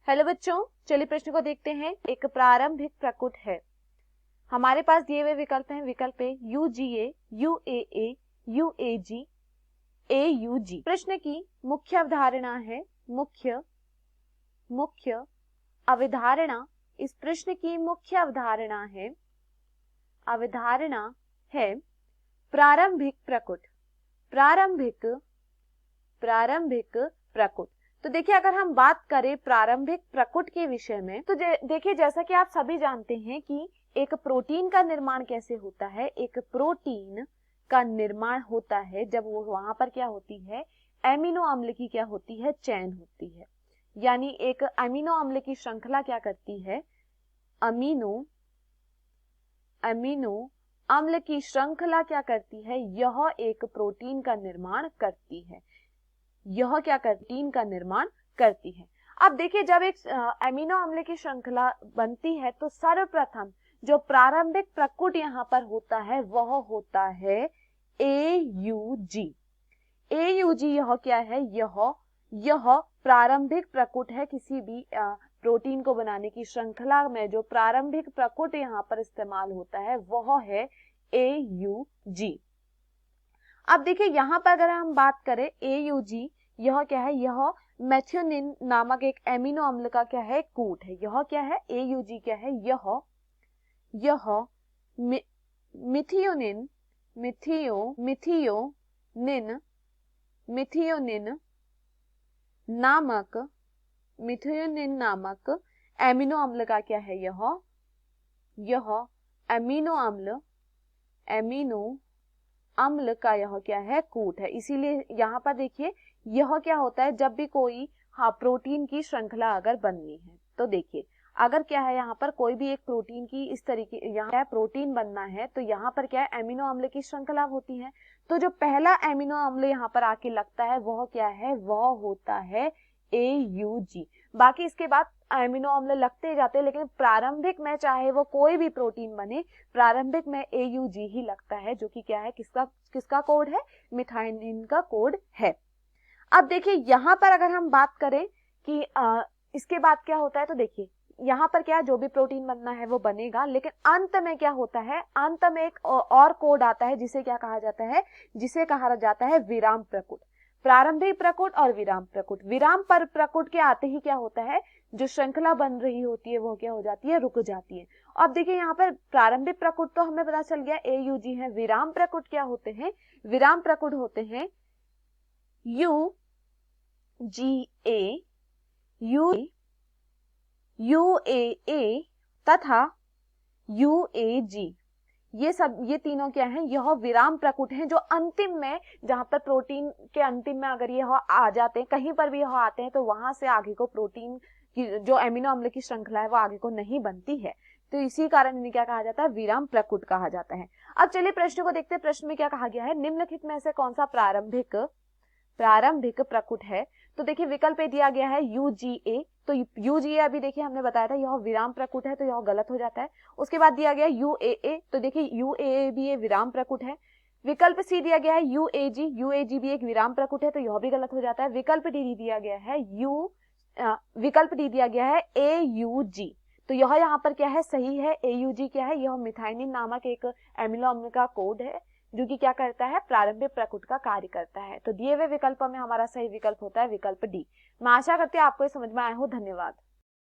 Hello बच्चों, चलिए प्रश्न को देखते हैं। एक प्रारंभिक प्रकुट है। हमारे पास दिए हुए विकल्प हैं। विकल्प ए UGA, UAA, UAG, AUG। प्रश्न की मुख्य अवधारणा है मुख्य अवधारणा इस प्रश्न की मुख्य अवधारणा है प्रारंभिक प्रकुट। प्रारंभिक प्रकुट। तो देखिए, अगर हम बात करें प्रारंभिक प्रकुट के विषय में, तो देखिए, जैसा कि आप सभी जानते हैं कि एक प्रोटीन का निर्माण कैसे होता है। एक प्रोटीन का निर्माण होता है जब वो वहां पर क्या होती है, एमिनो अम्ल की क्या होती है, चैन होती है। यानी एक अमीनो अम्ल की श्रृंखला क्या करती है, अमीनो अम्ल की श्रृंखला क्या करती है, यह एक प्रोटीन का निर्माण करती है। यह क्या प्रोटीन का निर्माण करती है। अब देखिए, जब एक अमीनो अम्ल की श्रृंखला बनती है तो सर्वप्रथम जो प्रारंभिक प्रकुट यहाँ पर होता है वह होता है AUG। यह क्या है, यह प्रारंभिक प्रकुट है। किसी भी प्रोटीन को बनाने की श्रृंखला में जो प्रारंभिक प्रकुट यहाँ पर इस्तेमाल होता है वह है AUG। अब देखिए, यहाँ पर अगर हम बात करें AUG, यह क्या है, यह मेथियोनिन नामक एक एमिनो अम्ल का क्या है, कूट है। यह क्या है, AUG क्या है, यह मिथियोनिन नामक एमिनो अम्ल का क्या है, यह एमिनो अम्ल का यह क्या है, कूट है। इसीलिए यहाँ पर देखिए, यह क्या होता है, जब भी कोई प्रोटीन की श्रृंखला अगर बननी है, तो देखिए, अगर क्या है, यहाँ पर कोई भी एक प्रोटीन की इस तरीके, यहाँ प्रोटीन बनना है तो यहाँ पर क्या है, एमिनो अम्ल की श्रृंखला होती है। तो जो पहला एमिनो अम्ल यहाँ पर आके लगता है वह क्या है, वह होता है AUG। बाकी इसके बाद एमिनो अम्ल लगते जाते हैं, लेकिन प्रारंभिक में चाहे वो कोई भी प्रोटीन बने, प्रारंभिक में AUG ही लगता है, जो कि क्या है, किसका कोड है, मिथाइलिन का कोड है। अब देखिए, यहाँ पर अगर हम बात करें कि इसके बाद क्या होता है, तो देखिए, यहाँ पर क्या है, जो भी प्रोटीन बनना है वो बनेगा, लेकिन अंत में क्या होता है, अंत में एक और कोड आता है जिसे क्या कहा जाता है, जिसे कहा जाता है विराम प्रकुट। प्रारंभिक प्रकुट और विराम प्रकुट के आते ही क्या होता है, जो श्रृंखला बन रही होती है वो क्या हो जाती है, रुक जाती है। अब देखिए, यहाँ पर प्रारंभिक प्रकुट तो हमें पता चल गया AUG है। विराम प्रकुट क्या होते हैं, विराम प्रकुट होते हैं UGA, UAA तथा UAG। ये तीनों क्या हैं, यह विराम प्रकुट हैं, जो अंतिम में, जहां पर प्रोटीन के अंतिम में अगर यह आ जाते हैं, कहीं पर भी यह आते हैं, तो वहां से आगे को प्रोटीन की जो एमिनो अम्ल की श्रृंखला है वो आगे को नहीं बनती है। तो इसी कारण इन्हें क्या कहा जाता है, विराम प्रकुट कहा जाता है। अब चलिए प्रश्न को देखते हैं। प्रश्न में क्या कहा गया है, निम्नलिखित में से कौन सा प्रारंभिक प्रकुट है। तो देखिए, विकल्प ए दिया गया है UGA। तो UGA अभी देखिए हमने बताया था यह विराम प्रकुट है, तो यह गलत हो जाता है। उसके बाद दिया गया UAA, तो देखिए UAA भी ये विराम प्रकुट है। विकल्प सी दिया गया है UAG भी एक विराम प्रकुट है, तो यह भी गलत हो जाता है। विकल्प डी दिया गया है AUG, तो यह यहाँ पर क्या है, सही है। AUG क्या है, यह मिथाइलिन नामक एक एमिनो अम्ल का कोड है, जो कि क्या करता है, प्रारंभिक प्रकुट का कार्य करता है। तो दिए हुए विकल्पों में हमारा सही विकल्प होता है विकल्प डी। मैं आशा करती हूँ आपको ये समझ में आया हो। धन्यवाद।